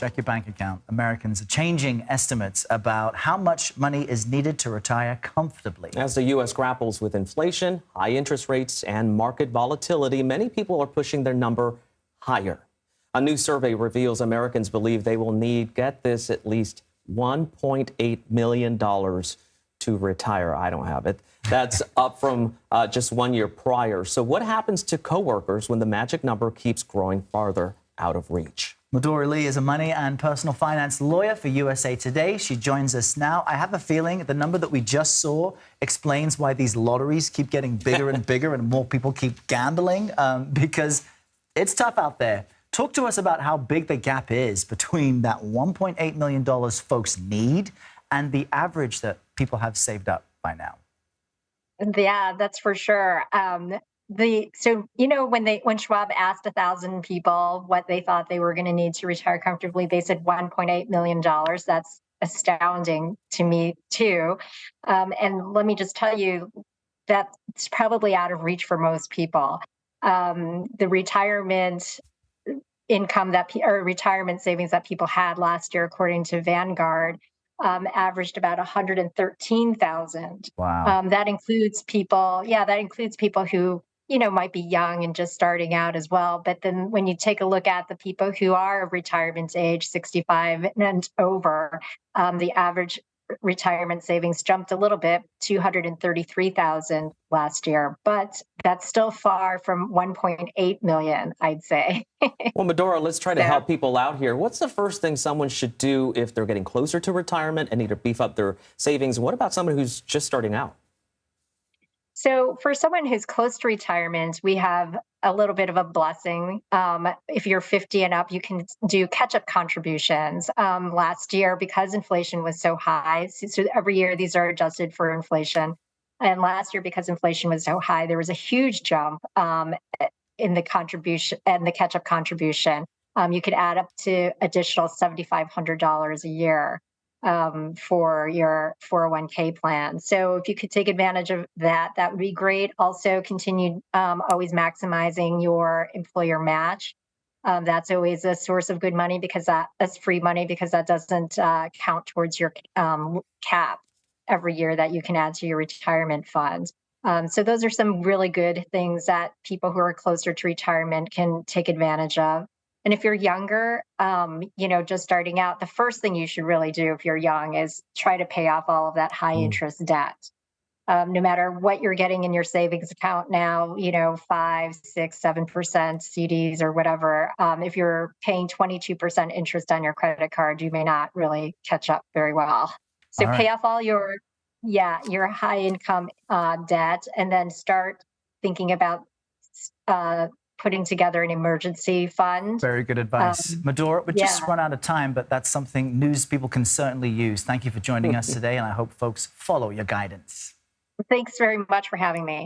check your bank account. Americans are changing estimates about how much money is needed to retire comfortably. As the U.S. grapples with inflation, high interest rates, and market volatility, many people are pushing their number higher. A new survey reveals Americans believe they will need, get this, at least $1.8 million to retire. I don't have it. That's up from just 1 year prior. So what happens to coworkers when the magic number keeps growing farther out of reach? Medora Lee is a money and personal finance lawyer for USA Today. She joins us now. I have a feeling the number that we just saw explains why these lotteries keep getting bigger and bigger and more people keep gambling, because it's tough out there. Talk to us about how big the gap is between that $1.8 million folks need and the average that people have saved up by now. Yeah, that's for sure. When Schwab asked 1,000 people what they thought they were going to need to retire comfortably, they said $1.8 million. That's astounding to me too. And let me just tell you, that's probably out of reach for most people. The retirement income or retirement savings that people had last year, according to Vanguard, averaged about 113,000. Wow. That includes people who, might be young and just starting out as well. But then when you take a look at the people who are of retirement age, 65 and over, the average retirement savings jumped a little bit, 233,000 last year, but that's still far from 1.8 million, I'd say. Well, Medora, let's try to help people out here. What's the first thing someone should do if they're getting closer to retirement and need to beef up their savings? What about someone who's just starting out? So for someone who's close to retirement, we have a little bit of a blessing. If you're 50 and up, you can do catch-up contributions. Last year, because inflation was so high, so every year these are adjusted for inflation. And last year, because inflation was so high, there was a huge jump in the contribution and the catch-up contribution. You could add up to additional $7,500 a year for your 401k plan. So if you could take advantage of that, that would be great. Also, continue always maximizing your employer match. That's always a source of good money because that's free money, because that doesn't count towards your cap every year that you can add to your retirement fund. So those are some really good things that people who are closer to retirement can take advantage of. And if you're younger, just starting out, the first thing you should really do if you're young is try to pay off all of that high interest debt. No matter what you're getting in your savings account now, 5, 6, 7% CDs or whatever. If you're paying 22% interest on your credit card, you may not really catch up very well. So pay off all your high income debt, and then start thinking about putting together an emergency fund. Very good advice. Medora, we just run out of time, but that's something news people can certainly use. Thank you for joining us today, and I hope folks follow your guidance. Thanks very much for having me.